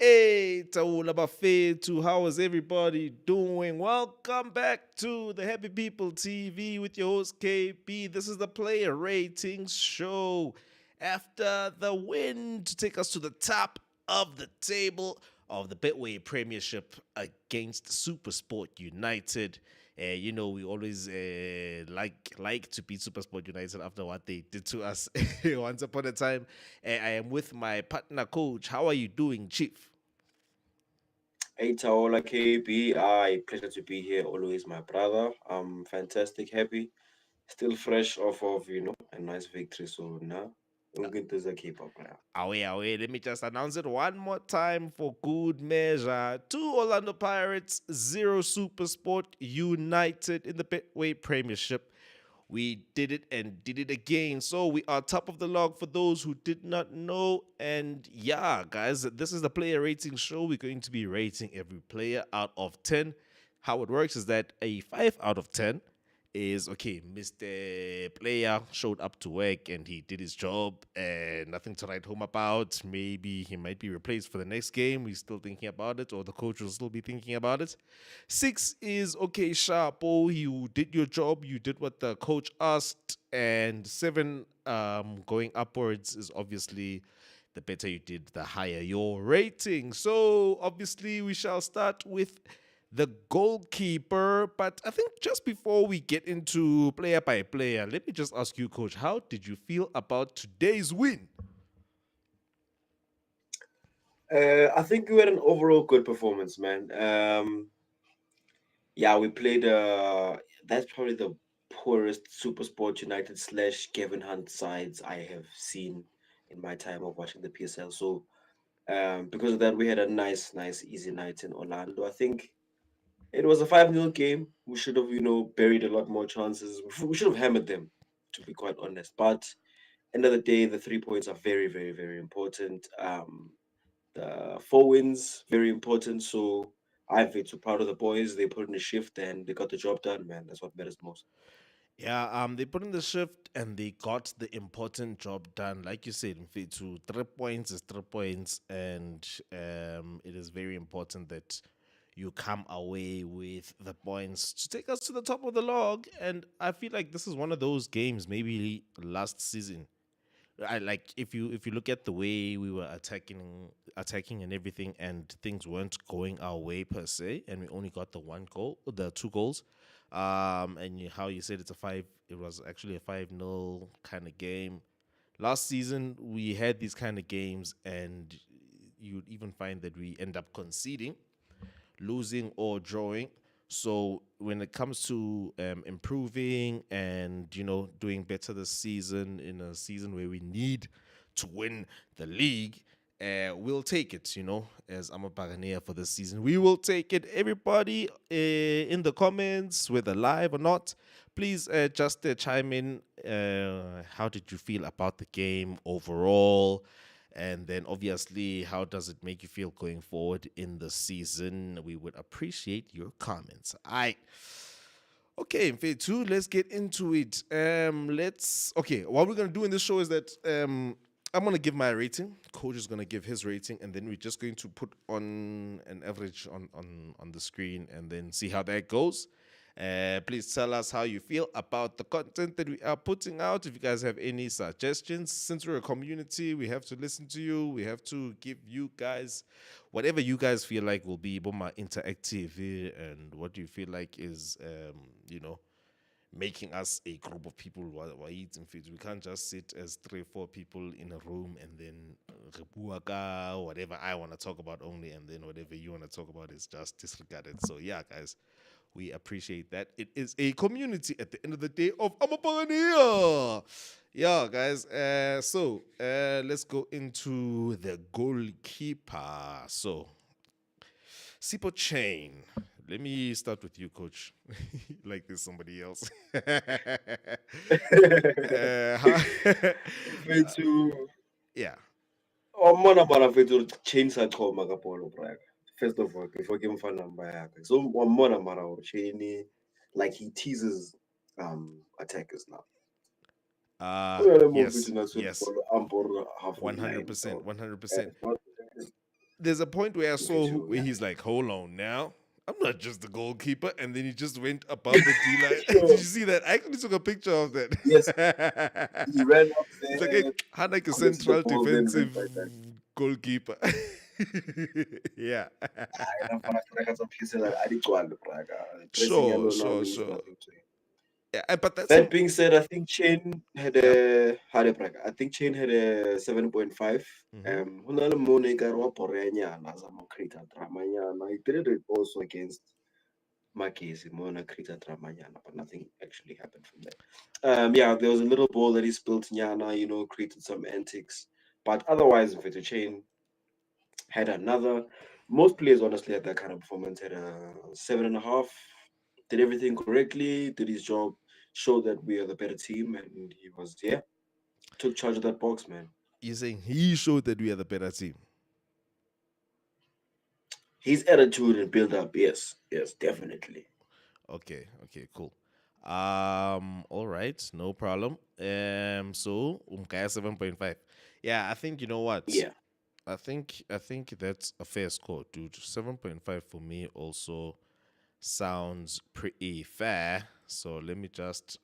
Hey, Taula Bafetu, how is everybody doing? Welcome back to the Happy People TV with your host KB. This is the player ratings show. After the win to take us to the top of the table of the Betway Premiership against SuperSport United. We always like to beat SuperSport United after what they did to us once upon a time. I am with my partner coach. How are you doing, Chief? Hey Taola KB, pleasure to be here. Always my brother. I'm fantastic, happy, still fresh off of a nice victory. So now we'll get this a keep up now. Away. Let me just announce it one more time for good measure. 2 Orlando Pirates, 0 SuperSport United in the Betway Premiership. We did it and did it again. So we are top of the log for those who did not know. And yeah, guys, this is the player rating show. We're going to be rating every player out of 10. How it works is that a 5 out of 10 is okay. Mr. Player showed up to work and he did his job and nothing to write home about. Maybe he might be replaced for the next game. We're still thinking about it, or the coach will still be thinking about it. 6 is okay, Sharpo. You did your job, you did what the coach asked. And 7, going upwards, is obviously the better you did, the higher your rating. So obviously, we shall start with the goalkeeper. But I think just before we get into player by player, let me just ask you, coach, how did you feel about today's win? I think we had an overall good performance, man. Yeah, we played. That's probably the poorest SuperSport United slash Kevin Hunt sides I have seen in my time of watching the PSL. So because of that, we had a nice, easy night in Orlando. I think it was a 5-0 game. We should have, buried a lot more chances. We should have hammered them, to be quite honest. But end of the day, the 3 points are very, very, very important. The 4 wins, very important. So I feel too proud of the boys. They put in a shift and they got the job done, man. That's what matters most. Yeah, they put in the shift and they got the important job done. Like you said, Mfethu, 3 points is 3 points, and it is very important that you come away with the points to take us to the top of the log. And I feel like this is one of those games, maybe last season. I like if you look at the way we were attacking and everything, and things weren't going our way per se, and we only got the 2 goals. And how you said it was actually a 5-0 kind of game. Last season we had these kind of games, and you'd even find that we end up conceding, losing or drawing. So when it comes to improving and doing better this season, in a season where we need to win the league, we'll take it. As I'm a Buccaneer for this season, we will take it. Everybody in the comments, whether live or not, please just chime in. How did you feel about the game overall? And then obviously, how does it make you feel going forward in the season? We would appreciate your comments. Okay, Mfethu, let's get into it. What we're gonna do in this show is that I'm gonna give my rating, coach is gonna give his rating, and then we're just going to put on an average on the screen and then see how that goes. Please tell us how you feel about the content that we are putting out. If you guys have any suggestions, since we're a community, we have to listen to you. We have to give you guys whatever you guys feel like will be more interactive, and what do you feel like is, making us a group of people who eating food. We can't just sit as 3 or 4 people in a room and then whatever I want to talk about only, and then whatever you want to talk about is just disregarded. So yeah, guys, we appreciate that. It is a community at the end of the day of I'm a pioneer. Yeah, guys. Let's go into the goalkeeper. So Sipo Chain. Let me start with you, coach. Like there's somebody else. How- Mfethu, yeah. wambona mfethu chain sachoma ka bolo braka. First of all, before game fan number yakhe. So wambona mara chain like he teases attackers now. Kunale movie Yes. thina Yes. sibolo amporo half of line 100%. bro. 100%. there's a point where I Me saw too. where Yeah. he's like, "Hold on now, I'm not just the goalkeeper," and then he just went above the D line. Did you Sure. see that? I actually took a picture of Yes, that. he ran up It's like, hey, there, how like a collected the central ball, then defensive went right back. goalkeeper. Yeah. Ena fana Braga tsa pheselela a di gcwale Braga. Dressing Sure, yellow now sure, means sure. nothing to him. Yeah, but that's That some. being said, I think Chain had Yeah. a Braga. I think Chain had a 7.5. Mm-hmm. Ho na le mo ne ekare wa borenyana a zama ho create dramanyana. He did it also against Magesi, Mona created Dramanyana, but nothing actually happened from there. Yeah, there was a little ball that he spilled Nyana, created some antics. But otherwise, Vito Chain had another. Most players, honestly, had that kind of performance. Had a 7.5. Did everything correctly. Did his job. Showed that we are the better team, and he was took charge of that box, man. You're saying he showed that we are the better team. His attitude and build up, yes, definitely. Okay, cool. All right, no problem. So Umkaya 7.5. Yeah, I think you know what. Yeah, I think that's a fair score, dude. 7.5 for me also sounds pretty fair. So let me just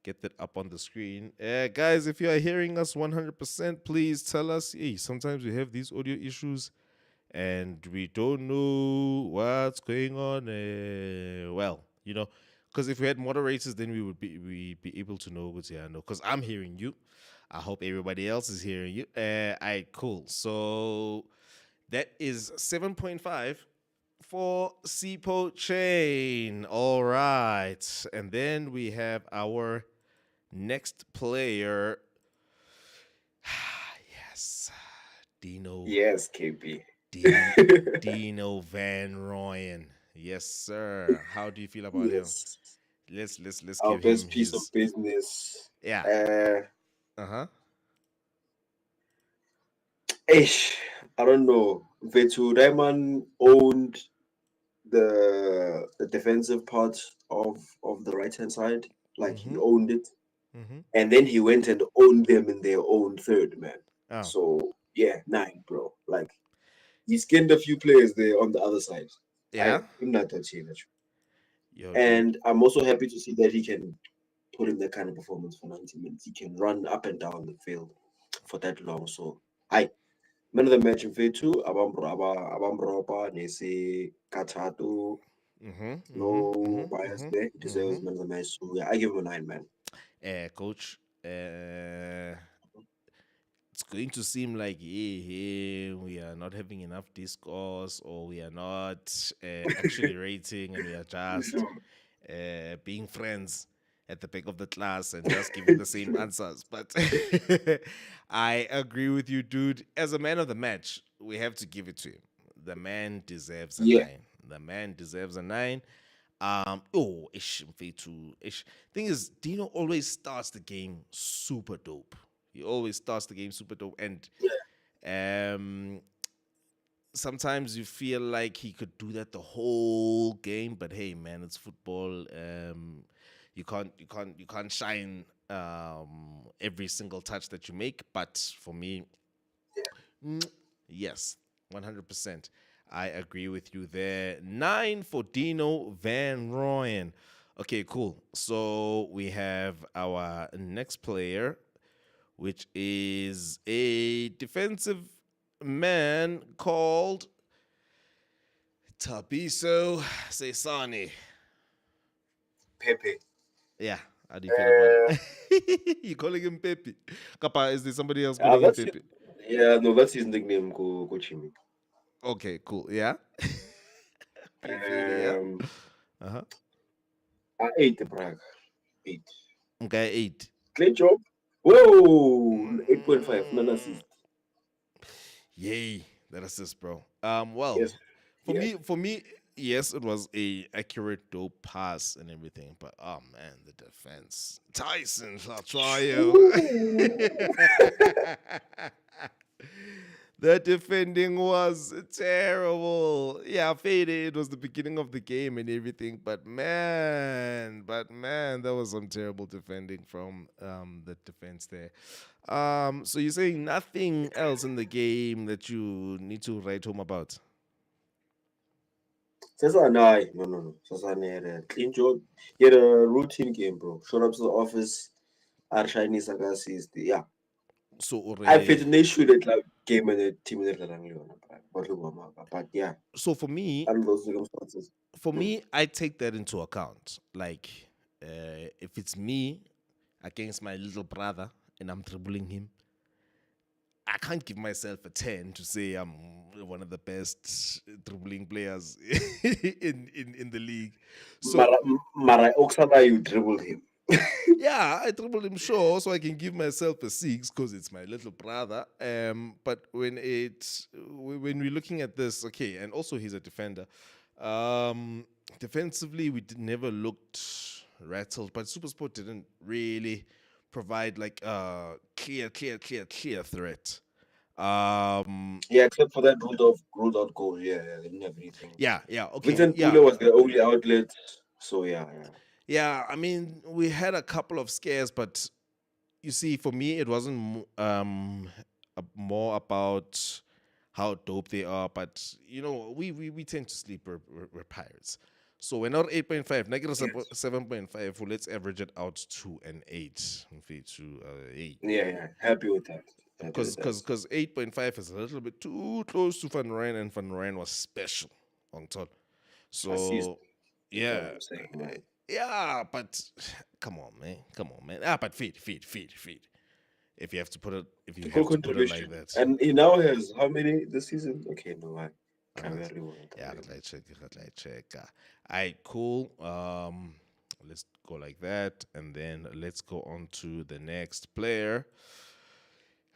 get that up on the screen. Guys, if you are hearing us 100%, please tell us. Hey, sometimes we have these audio issues and we don't know what's going on. Well, because if we had moderators, then we be able to know what's here. No, because I'm hearing you. I hope everybody else is hearing you. I cool. So that is 7.5 for Sipo Chain. All right, and then we have our next player. Yes, Dino yes, KB. D- Dino Van Royen. Yes, sir. How do you feel about him? Yes. Let's Our give him best piece of his. business. Yeah. Uh, Uh-huh. Ish, I don't know. Vetu Rayman owned the defensive part of the right hand side, like he Mm-hmm. owned it, Mm-hmm. and then he went and owned them in their own third, man. Oh. So yeah, 9, bro. Like he skinned a few players there on the other side. Yeah. I'm not touching it, Yo, dude. and I'm also happy to see that he can put in that kind of performance for 90 minutes. He can run up and down the field for that long. So I man of the match mfethu abamropa nesi Katatu. Mm-hmm. Mm-hmm. No bias Mm-hmm. there. He Mm-hmm. deserves man of the match. So yeah, I give him a 9, man. Coach. It's going to seem like we are not having enough discourse, or we are not actually rating, and we are just being friends at the back of the class and just giving the same answers. But I agree with you, dude. As a man of the match, we have to give it to him. The man deserves a Yeah, 9. The man deserves a 9. Ish, Mfethu, ish. Thing is, Dino always starts the game super dope. He always starts the game super dope, and um, sometimes you feel like he could do that the whole game. But hey, man, it's football. You can't shine every single touch that you make. But for me, yes, 100%. I agree with you there. 9 for Dino Van Rooyen. Okay, cool. So we have our next player, which is a defensive man called Tabiso Sesani. Pepe. Yeah, how do you feel about Uh, it? You calling him Pepe? Kappa, is there somebody else ah, calling him that's it. Pepe? Yeah, no, that's his nickname, Chimi. Okay, cool. Yeah. Pepe, yeah. Um, Uh-huh. 8, Prague. 8. Okay, 8. Great job. Whoa, 8.5. None Mm, assist. yay, that assist, bro. Well, Yes, for yes. me, for me, yes, it was a accurate dope pass and everything, but oh man, the defense, Tyson Latrayo. Ooh. That defending was terrible. Yeah, faded. It was the beginning of the game and everything, but man, that was some terrible defending from the defense there. So you're saying nothing else in the game that you need to write home about? Sasa no. Sasa he had a clean job. He had a routine game, bro. Showed up to the office. Arshani Sagasi is the yeah. So I or fit an issue that like game and the team that but yeah, so for me, under those circumstances. Mm. I take that into account. Like, if it's me against my little brother and I'm dribbling him, I can't give myself a 10 to say I'm one of the best dribbling players in the league. So Mara Oksana, you dribbled him. yeah, I dribbled him sure, so I can give myself a 6 because it's my little brother. But when we're looking at this, okay, and also he's a defender. Defensively, never looked rattled, but SuperSport didn't really provide like a clear threat. Yeah, except for that ruled out goal. Yeah, they didn't have anything. Yeah, okay, Vincent yeah. Pule was the only outlet. So yeah. Yeah, I mean, we had a couple of scares, but you see, for me, it wasn't more about how dope they are, but we tend to sleep. We're pirates, so we're not 8.5. Negative Yes. 7.5. Well, let's average it out to an 8. To 8. Yeah. Happy with that. Happy with that. Because 8.5 is a little bit too close to Van Rijn, and Van Rijn was special on top. Assist. So That's what yeah, I'm saying, man. yeah, but come on, man. But feed. If you Goal have to put it like contribution. that, And he now has how many this season? Okay, no, I can't alright. really want Yeah, I check. Alright, cool. Let's go like that, and then let's go on to the next player.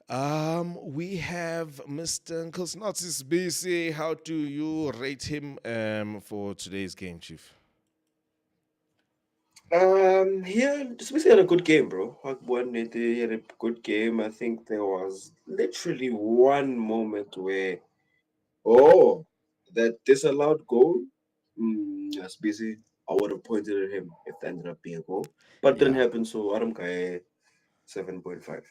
We have Mr. Nkosnatis BC. How do you rate him for today's game, Chief? Yeah, just we had a good game, bro. Like one, he had a good game. I think there was literally one moment where, oh, that disallowed goal. That's busy. I would have pointed at him if that ended up being a goal, but it didn't Yeah. happen. So Adam Kaye 7.5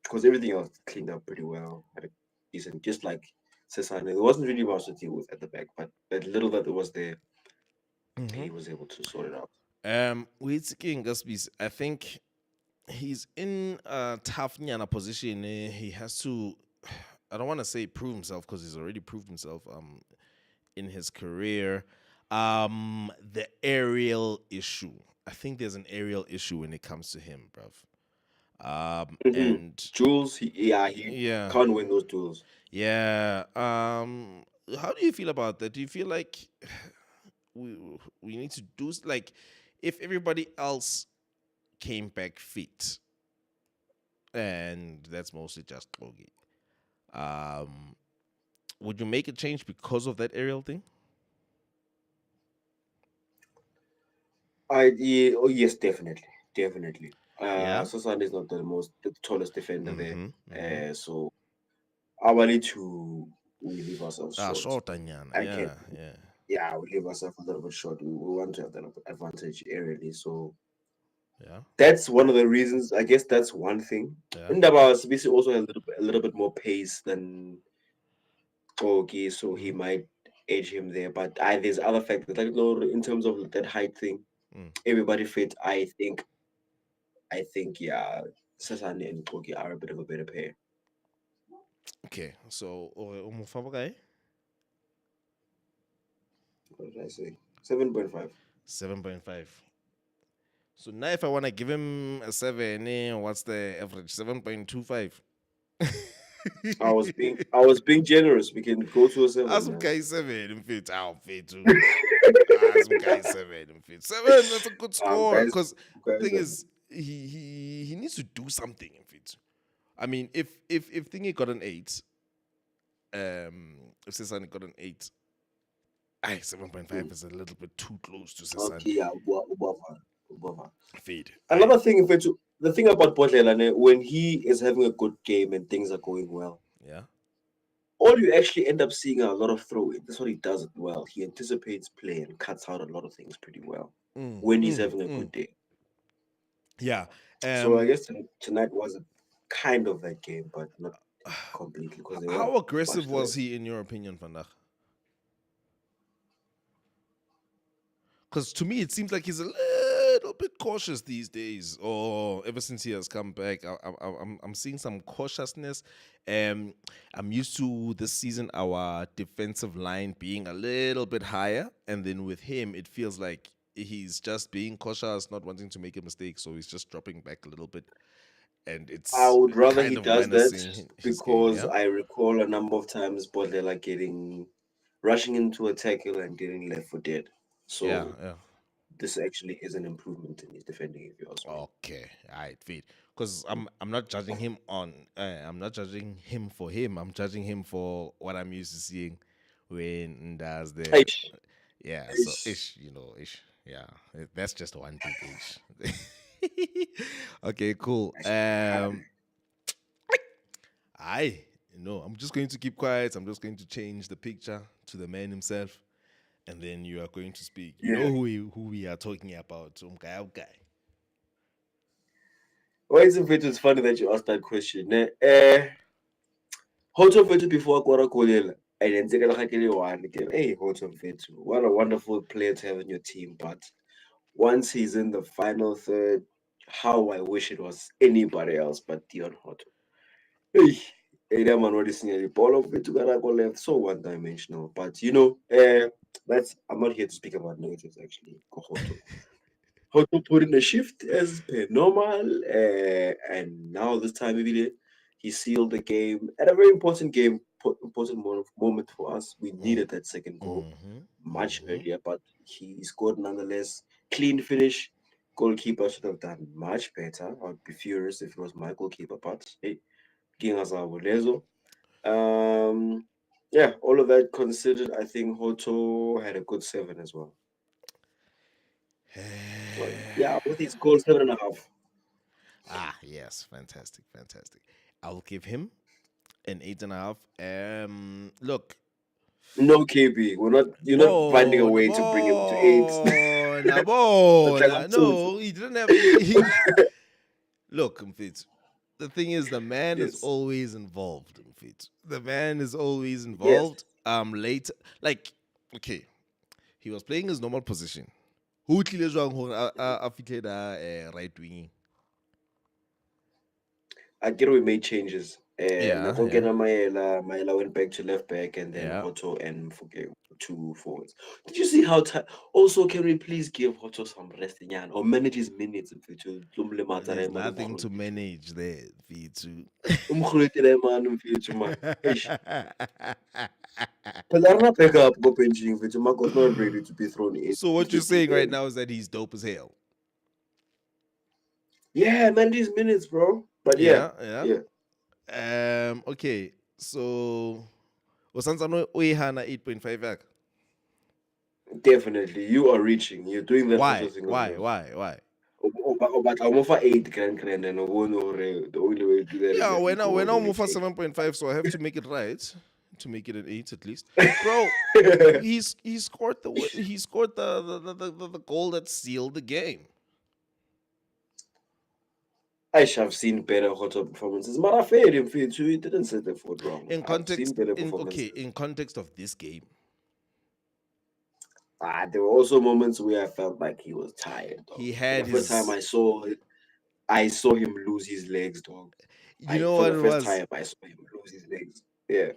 because everything else cleaned up pretty well. Had a decent, just like Cesane. There wasn't really much to deal with at the back, but that little that it was there, Mm-hmm. he was able to sort it out. With King Gaspis, I think he's in a tough nyana position. He has to. I don't want to say prove himself because he's already proved himself. In his career, the aerial issue. I think there's an aerial issue when it comes to him, bruv. And Jules, he yeah, can't win those duels. yeah. How do you feel about that? Do you feel like we we need to do like if everybody else came back fit, and that's mostly just Kogi. Um, would you make a change because of that aerial thing? Oh yes, definitely. Yeah. Sasan is not the tallest defender there, Mm-hmm. Mm-hmm. so I wanted to we leave ourselves Ah, short. short anyana. I can, Yeah, yeah, yeah, we leave ourselves a little bit short. We want to have that advantage aerially, so yeah, that's one of the reasons. I guess that's one thing. yeah. Ndaba Sibisi also has a little bit more pace than Kogi, so he Mm, might edge him there. But there's other factors, like no, in terms of that height thing, mm. everybody fit. I think yeah, Sasani and Kogi are a bit of a better pair. Okay, so umufaka guy What did I say? 7.5. 7.5. So now if I wanna give him a 7, what's the average? 7.25. I was being generous. We can go to a seven, Some man. guy 7 in fit. I'll fit too. Some guy 7 in fit. 7, that's a good score. Guys, Because guys, thing is, he needs to do something in fit. I mean, if thingy got an 8, if Cesani got an 8, 7.5 is a little bit too close to Cesani. okay, yeah, Ubova. Fade. Another thing, if it's the thing about Bodlelane, when he is having a good game and things are going well, Yeah. all you actually end up seeing are a lot of throw-ins. That's what he does it well. He anticipates play and cuts out a lot of things pretty well when he's having a good day. Yeah. So I Um, guess tonight was a kind of that game, but not completely because they were how aggressive much was less. he in your opinion, Vandag? Because to me, it seems like he's a little bit cautious these days, or ever since he has come back. I'm seeing some cautiousness. I'm used to this season our defensive line being a little bit higher, and then with him, it feels like he's just being cautious, not wanting to make a mistake, so he's just dropping back a little bit, and I it's would rather he kind of does that menacing his game. because Yeah, I recall a number of times Bodlela getting rushing into a tackle and getting left for dead. yeah, So yeah. this actually is an improvement in his defending, if you ask me. Okay, alright, feed. Because I'm not judging him on I'm not judging him for him. I'm judging him for what I'm used to seeing when does the Aish, yeah. So aish. ish, ish. Yeah, that's just one big ish. Okay, cool. I I'm just going to keep quiet. I'm just going to change the picture to the man himself, and then you are going to speak. You Yeah. know who we are talking about. Okay. Why is it's funny that you asked that question? Hot of Vetu before Kwara Kolela. And then take a one again. Hey, Hot of Vetu. What a wonderful player to have in your team. But once he's in the final third, how I wish it was anybody else but Dion Hotto. Hey, hey, that man, what is the ball of Vetu Garako left so one dimensional. But that's I'm not here to speak about negatives actually. Hotto. Hotto put in a shift as per normal, and now this time maybe he sealed the game at a very important game, important moment for us. We needed that second goal Mm-hmm. much Mm-hmm. earlier, but he scored nonetheless. Clean finish. Goalkeeper should have done much better. I'd be furious if it was my goalkeeper, but hey, King Azabulezo. Um, yeah, all of that considered, I think Hoto had a good seven as well. Yeah, with his goal 7.5. Yes, fantastic, fantastic. I'll give him an 8.5. Look, No KB. You're not finding a way to bring him to eight. It's like I'm so No, he didn't have. Look, Mfit. The thing is, the man is yes. always involved. Mfit. The man is always Yes. involved. Late, like, okay, he was playing his normal position. Who tlile jwang hore a fihle da right wing? I get we made changes. Yeah, yeah, Nakongena Maela went back to left back, and then yeah. Hoto and Fuke two forwards. Did you see how also can we please give Hoto some rest or manage his minutes to There's nothing to manage there, V2. man. Eish. But I'm not back up go benching Marco's not ready to be thrown in. So He's what you're just saying right there. now is that he's dope as hell. Yeah, manage his minutes, bro. But yeah, Yeah, yeah. yeah. Okay. So Osansano Uehana 8.5 yak. Definitely. You are reaching. You're doing that Hoto Why? thing Why? already. Why? Why? But I'm over 8 grand and I won't know the only way to do that is Yeah, that we go when all I the way move for to 8. 7.5, so I have to make it right to make it an 8 at least. Bro, he scored the goal that sealed the game. I should have seen better Hoto performances. But I failed him for too. He didn't set the foot wrong. In I've seen context better in okay, performances. in context of this game, There were also moments where I felt like he was tired, dog. he For had the first time his I saw him lose his legs, dog. you know For what the it first was? time I saw him lose his legs. Yeah.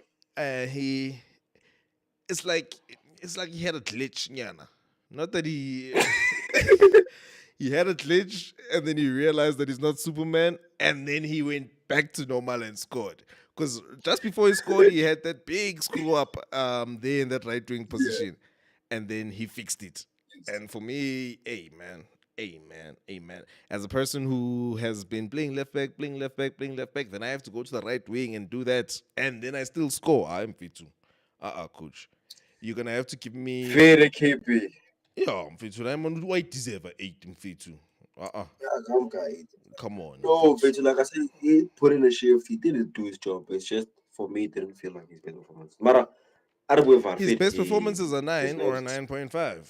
He it's like it's like he had a glitch, nyana. Not that he he had a glitch and then he realized that he's not Superman and then he went back to normal and scored. Because just before he scored, he had that big screw up there in that right wing Yeah. position, and then he fixed it. And for me, amen. As a person who has been playing left back, playing left back, playing left back, then I have to go to the right wing and do that, and then I still score. I'm fit too. Coach. You're gonna have to give me. Very KP. Yeah, mfethu. I'm on white deserve 8 mfethu. Yeah, come guy. Come on, No, mfethu. but like I said, he put in a shift. He didn't do his job. It's just for me, it didn't feel like his best performance. Mara, Arabu His Varfit, best performance is a he's 9 or a next. 9.5.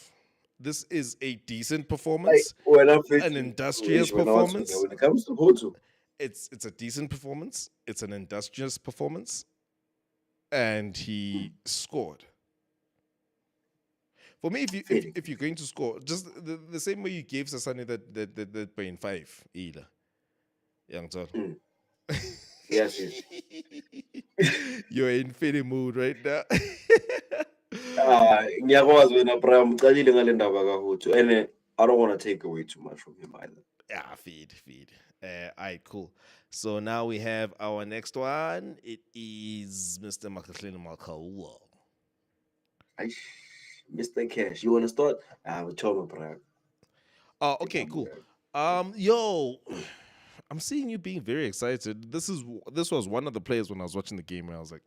This is a decent Like, performance, when I'm fit an to, industrious when I was when performance. it comes to Hotu, It's a decent performance. It's an industrious performance, and he scored. For me, fading. if you're going to score, just the same way you gave Sasani that 0.5 either, young John. Mm. Yes, yes. You're in fitting mood right now. Ngiyakwazi wena Bram, ucalile ngale ndaba kaHutu, and I don't want to take away too much from him either. Yeah, feed. All right, cool. So now we have our next one. It is Mr. Makahlin Malkaua. Aish, Mr. Cash, you want to start? Tell me, Bram. Oh, okay, cool. Yo, I'm seeing you being very excited. This was one of the players when I was watching the game where I was like,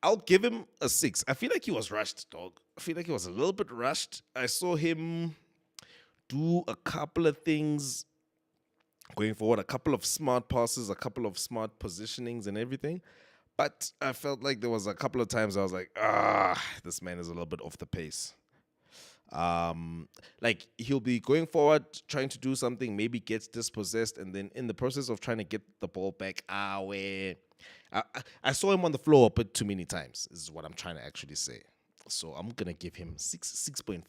I'll give him a 6. I feel like he was rushed, dog. I feel like he was a little bit rushed. I saw him do a couple of things going forward, a couple of smart passes, a couple of smart positionings and everything. But I felt like there was a couple of times I was like, this man is a little bit off the pace. Like he'll be going forward, trying to do something, maybe gets dispossessed, and then in the process of trying to get the ball back, where I saw him on the floor a bit too many times, is what I'm trying to actually say. So I'm gonna give him 6.5.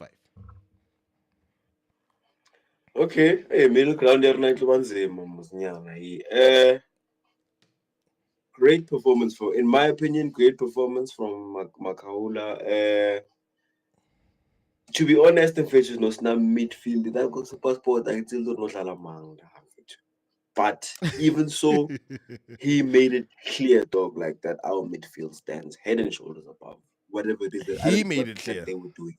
Okay, hey, middle ground there, great performance in my opinion, great performance from Makaula. To be honest, in fact, no snap midfield. That goes to passport. I still don't know. But even so, he made it clear, dog, like that our midfield stands head and shoulders above whatever it is that I He don't know made what it that clear. they were doing.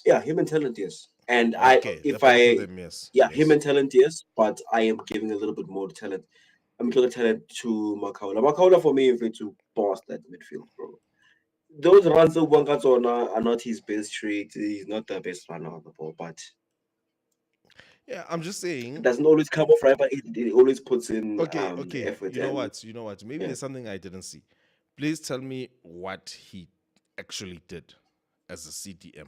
Yeah, him and talent, yes. And Okay, the both of them, yes. him Yes. and talent, yes. But I am giving a little bit more talent. I'm giving talent to Makaula. Makaula for me, if it's to boss that midfield, bro. Those runs of Wangatsona are not his best trait. He's not the best runner of the ball, but Yeah, I'm just it saying. doesn't always come off right. But it always puts in the Okay. effort You know and what? You know what? Maybe yeah. there's something I didn't see. Please tell me what he actually did as a CDM.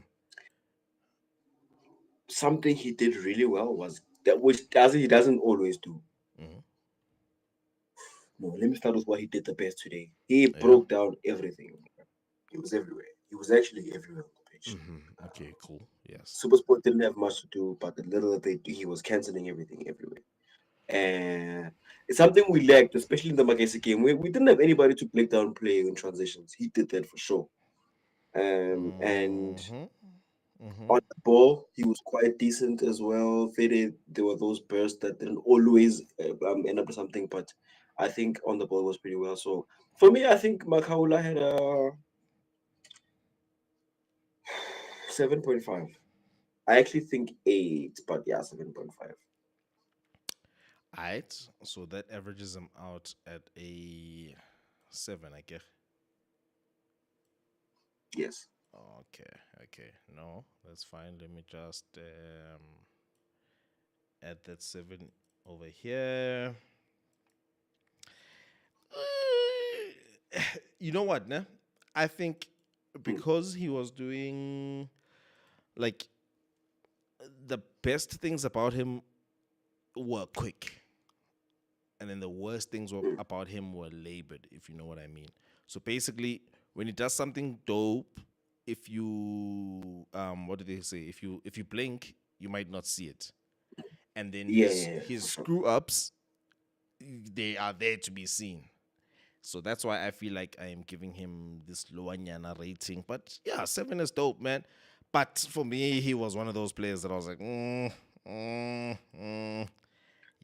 Something he did really well was that which doesn't he doesn't always do. Hmm. No, let me start with what he did the best today. He Yeah. broke down everything. He was everywhere. He was actually everywhere on the pitch. Okay, cool. Yes. Supersport didn't have much to do, but the little that they do, he was canceling everything everywhere. And it's something we lacked, especially in the Magesi game. We didn't have anybody to break down play in transitions. He did that for sure. And Mm-hmm. Mm-hmm. on the ball, he was quite decent as well. Fede, there were those bursts that didn't always end up with something, but I think on the ball was pretty well. So for me, I think Makaula had a 7.5. I actually think 8, but yeah, 7.5. All right. So that averages him out at a 7, I guess. Yes. Okay. No, that's fine. Let me just add that 7 over here. You know what, ne? I think Mm. because he was doing like the best things about him were quick, and then the worst things Mm. about him were labored, if you know what I mean. So basically, when he does something dope, if you what do they say? If you blink, you might not see it, and then Yeah, his for sure. screw ups, they are there to be seen. So that's why I feel like I am giving him this lower nyana rating. But yeah, 7 is dope, man. But for me, he was one of those players that I was like, You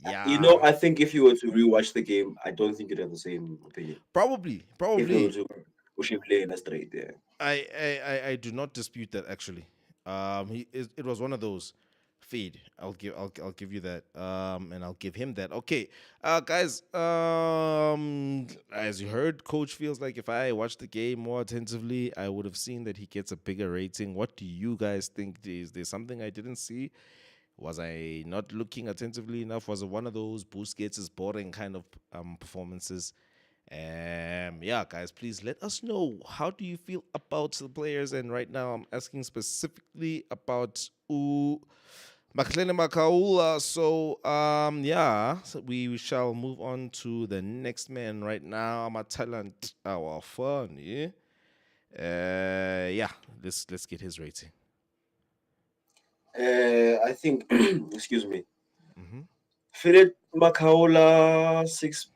yeah, know, I think if you were to rewatch the game, I don't think you'd have the same opinion. probably, If you were probably. to push him play in a straight there. I do not dispute that actually. It was one of those feed. I'll give you that. And I'll give him that. Okay, guys. As you heard, coach feels like if I watched the game more attentively, I would have seen that he gets a bigger rating. What do you guys think? Is there something I didn't see? Was I not looking attentively enough? Was it one of those Busquets is boring kind of performances? Yeah, guys, please let us know, how do you feel about the players? And right now, I'm asking specifically about Maklene Makaula. So, yeah, so we shall move on to the next man right now. I'm a talent, our fun, yeah. Yeah, let's get his rating. I think, excuse me, Mm-hmm. Philip Makaola 6,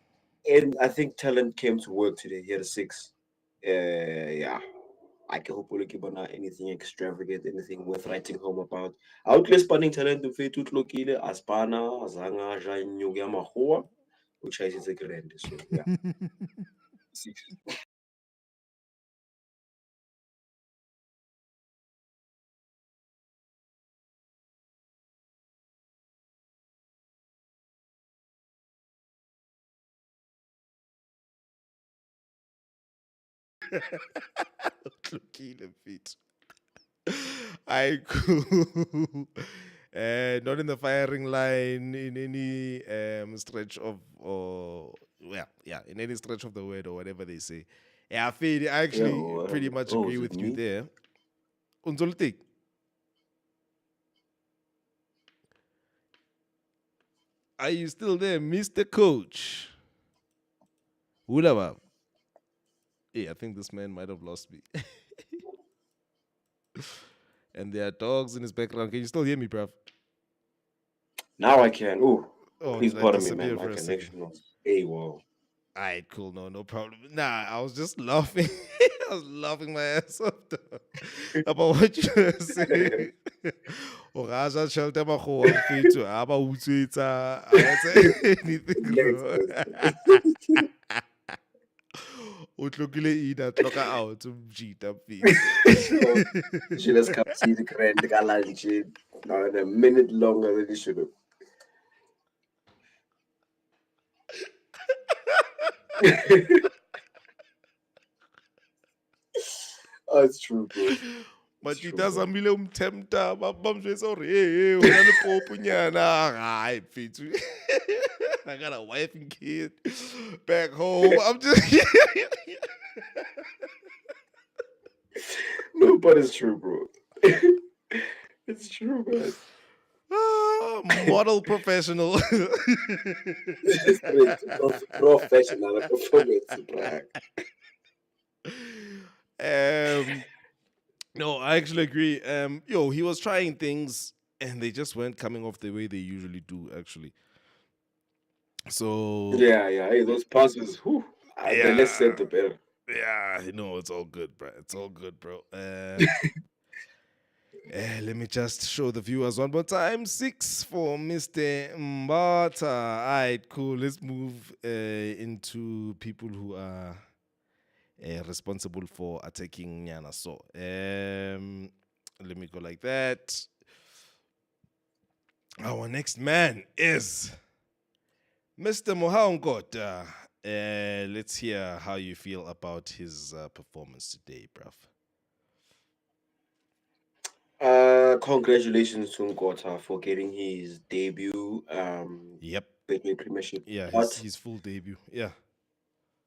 and I think talent came to work today. He had a 6. Yeah, I can hopefully keep on anything extravagant, anything worth writing home about. Outless spanning talent to fit Tlokile, Aspana, Azanga, Janyu Yamahoa, which is a grand. So yeah, 6. Tlokile feet. I cool. Not in the firing line in any stretch of, or yeah, in any stretch of the word, or whatever they say. Yeah, Fade, I Yeah, actually pretty much oh, agree is it with you me? there. Unzoltik, are you still there, Mr. Coach? Ulaba. Hey, I think this man might have lost me. And there are dogs in his background. Can you still hear me, bruv? Now I can. Oh, Oh, please did I pardon me, man. disappear My for a second? connection was a wow. All right, cool. No problem. Nah, I was just laughing. I was laughing my ass off about what you were saying. O gaja tšhelete makgowa mfetho ha ba utswetsa ha ba etsa anything Next bro. question. O tlokile in a tloka out mjita mfetho. Sure. You should have come see the grand gala shit. Now in a minute longer than you should have. Oh, it's true, bro. It's true, Matita bro. zamile umthemta bamjwetsa gore hey, ho na le popo nyana. Hayi mfetho. I got a wife and kid back home. I'm just No, but it's true, bro. It's true, man. model professional. It's professional performance, bro. um, no, I actually agree. He was trying things and they just weren't coming off the way they usually do. Actually, so Yeah, yeah. Hey, those passes, whew, the less yeah, said, the better. yeah, it's all good, bro. It's all good, bro. Let me just show the viewers one more time. 6 for Mr. Mbata. All right, cool. Let's move into people who are responsible for attacking Nyana. So, let me go like that. Our next man is Mr. Mohangota. Let's hear how you feel about his performance today, bruv. Congratulations to Ngota for getting his debut Yep. Betway Premiership. Yeah, But his full debut. Yeah.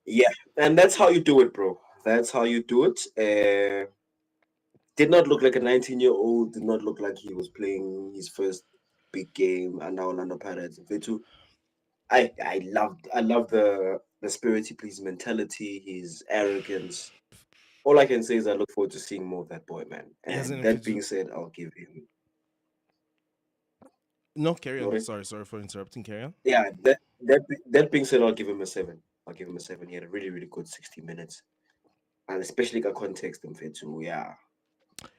yeah, and that's how you do it, bro. That's how you do it. Did not look like a 19-year-old. Did not look like he was playing his first big game. And now Orlando Pirates. Vetu, I love the spirit he plays, mentality, his arrogance. All I can say is I look forward to seeing more of that boy, man. He hasn't And that infiltrated. being said, I'll give him. No, carry on. Sorry. Sorry for interrupting. Carry on. Yeah, that being said, I'll give him a 7. I'll give him a 7. He had a really really good 60 minutes, and especially got context in fit too. Yeah,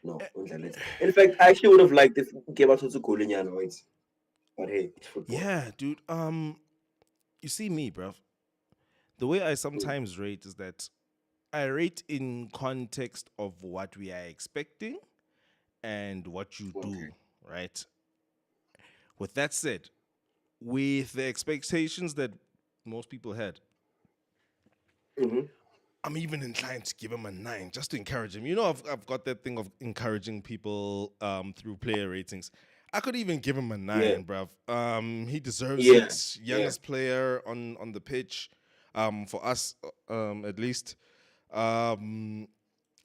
no, undlaletse. In fact, I actually would have liked if he came out with a goal in right? But hey, it's football. Yeah, dude. You see me, bruv. The way I Mm, sometimes rate is that I rate in context of what we are expecting and what you okay. do, right? With that said, with the expectations that most people had, Mm-hmm. I'm even inclined to give him a 9 just to encourage him. I've got that thing of encouraging people through player ratings. I could even give him a Yeah, 9, bruv. He deserves yeah, it. yeah. Youngest player on the pitch, for us, at least. Um,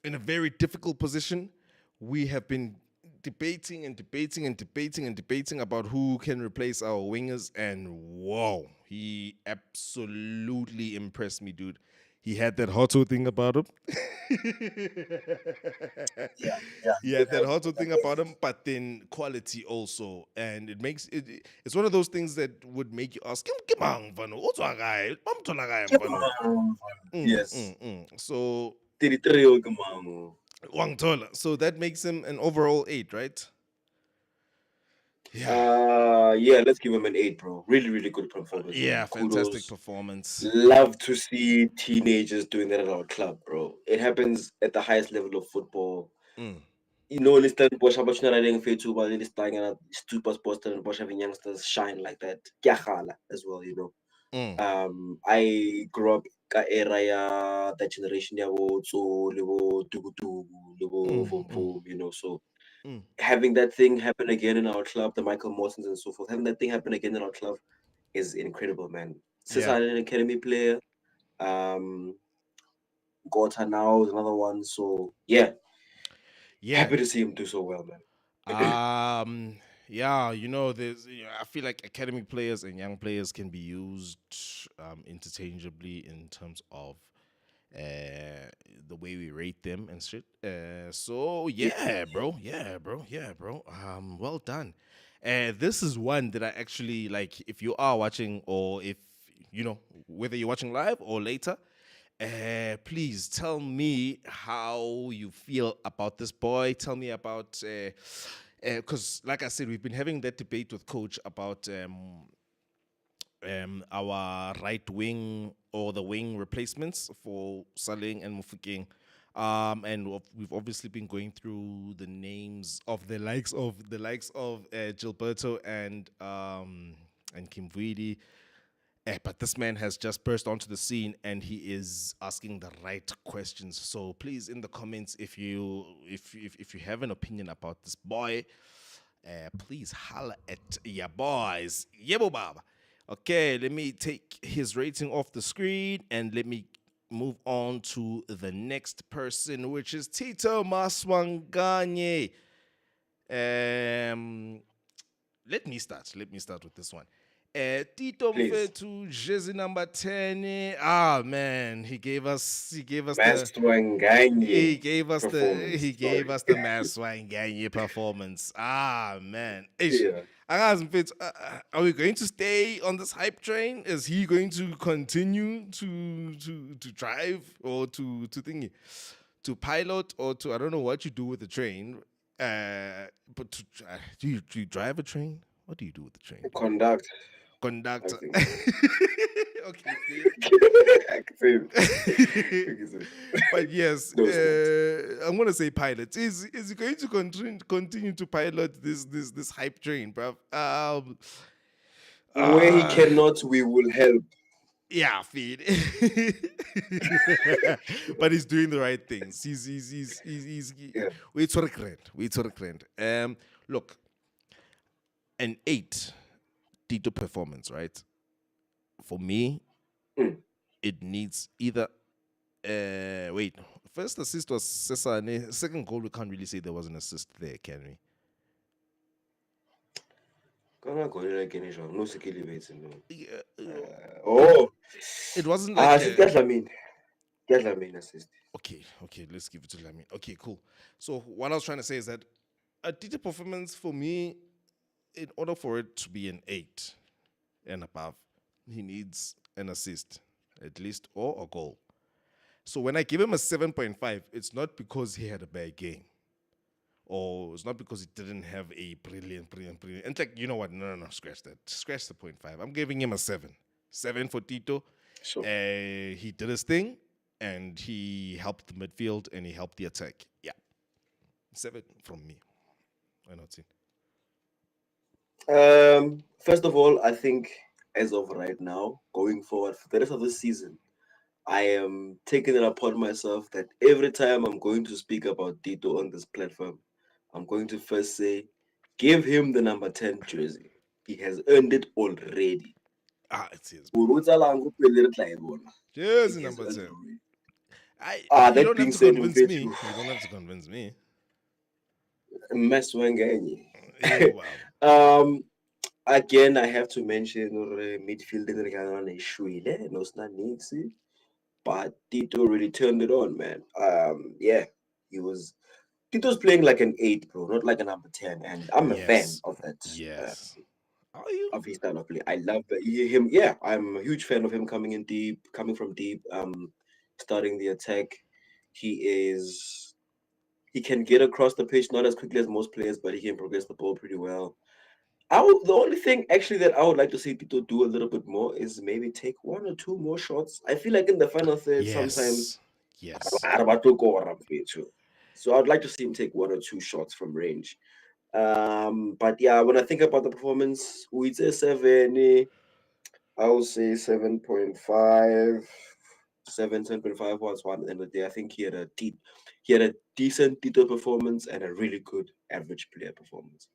in a very difficult position. We have been debating and debating and debating and debating about who can replace our wingers, and whoa, he absolutely impressed me, dude. He had that Hotto thing about him. Yeah, yeah, He he did had that have Hotto that thing about him, but then quality also, and it makes it. It's one of those things that would make you ask, "Ke mang, mfano? Utswa kae? Bamthola kae, mfano?" Yes, So 33 year old Kamamo. Wangtola. So that makes him an overall 8, right? Yeah. Yeah, let's give him an 8, bro. Really, really good performance, man. Yeah, fantastic Kudos. performance. Love to see teenagers doing that at our club, bro. It happens at the highest level of football. Mm, You know, listen, Bosch, about you riding for but this time and super sports and Bosch having youngsters shine like that. Kya khala as well, you know. mm, I grew up ka era ya that generation ya bo Tso, le bo Tukutuku, le bo mm, mm, Vum, you know. So mm. having that thing happen again in our club, the Michael Mortons and so forth, having that thing happen again in our club is incredible, man. Since Yeah. I'm an academy player, um, Gota now is another one. So yeah, Yeah. happy to see him do so well, man. Um, yeah, I feel like academic players and young players can be used interchangeably in terms of the way we rate them and shit. So Yeah, yeah, bro. Yeah, bro. Yeah, bro. Well done. This is one that I actually like. If you are watching, or if whether you're watching live or later, please tell me how you feel about this boy. Tell me about because, like I said, we've been having that debate with Coach about our right wing or the wing replacements for Saling and Mufukeng. And we've obviously been going through the names of the likes of Gilberto and Kimvuidi. But this man has just burst onto the scene and he is asking the right questions. So please, in the comments, if you have an opinion about this boy, please holla at your boys. Yebo Baba. Okay, let me take his rating off the screen and let me move on to the next person, which is Tito Maswanganye. Um, let me start with this one. Tito please. Mfetu, jersey number 10. Ah man, he gave us the Maswanganye he gave us the performance. he gave Sorry. us the Maswanganye performance. Ah man. Ish. Yeah. Angazi mfethu, are we going to stay on this hype train? Is he going to continue to drive or to thingy, to pilot, or to, I don't know what you do with the train? But do you drive a train? What do you do with the train, bro? Conduct, I Conductor. think. Okay, Phil. I can say it. I can say it. But yes, No, it's not. I'm gonna say pilot. Is he going to continue to pilot this hype train, bro? Where he Uh, cannot, we will help. yeah, feed. But he's doing the right things. Yeah. Wait for a grand. Wait for a grand. Look, an 8 Tito performance, right? For me, Mm. it needs either. Wait. First assist was Cesane. Second goal, we can't really say there was an assist there, can we? Kana golela kene jwang? No se ke lebetse no. Yeah, Oh, it wasn't like assist ka Dlamini. Ke Dlamini assist. okay. Let's give it to Lamin. Okay, cool. So what I was trying to say is that a Tito performance for me, in order for it to be an 8 and above, he needs an assist at least, or a goal. So when I give him a 7.5, it's not because he had a bad game, or it's not because he didn't have a brilliant. And like, you know what? No, scratch that. Scratch the point 5. I'm giving him a 7. 7 for Tito. So, He did his thing, and he helped the midfield, and he helped the attack. Yeah, 7 from me. I not see. first of all, I think as of right now, going forward for the rest of the season, I am taking it upon myself that every time I'm going to speak about Tito on this platform, I'm going to first say Give him the number 10 jersey. He has earned it already. It's his, bro. He Jersey has number earned it 10. already. You That don't have being to said, convince Mfethu, me. You don't have to convince me. Masiwangenye. Yeah, wow. um, Again, I have to mention midfield Shwile, no Nixie, but Tito really turned it on, man. Yeah, he was. Tito's playing like an 8, bro, not like a number 10, and I'm a fan Yes. of that. Yes. Are you? Of his style of play. I love him. Yeah, I'm a huge fan of him coming in deep, coming from deep, starting the attack. He is he can get across the pitch not as quickly as most players, but he can progress the ball pretty well. The only thing actually that I would like to see Tito do a little bit more is maybe take one or two more shots. I feel like in the final third sometimes Yes. Yes. so I'd like to see him take one or two shots from range. But yeah, when I think about the performance, we say 7. I would say 7.5, 7.5 was one end of the day. I think he had a decent Tito performance and a really good average player performance.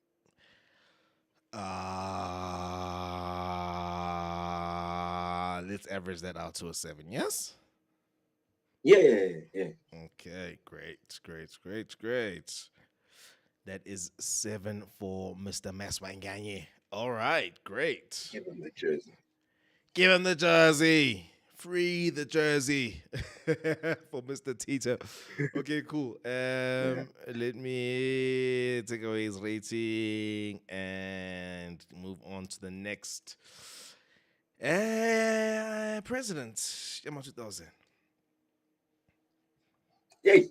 Let's average that out to a 7. Yes. Yeah. Okay. Great. Great. Great. Great. That is 7 for Mr. Maswanganye. All right. Great. Give him the jersey. Give him the jersey. Free the jersey for Mr. Tito. Okay, cool. Yeah. Let me take away his rating and move on to the next president. Yama 2000. Yay.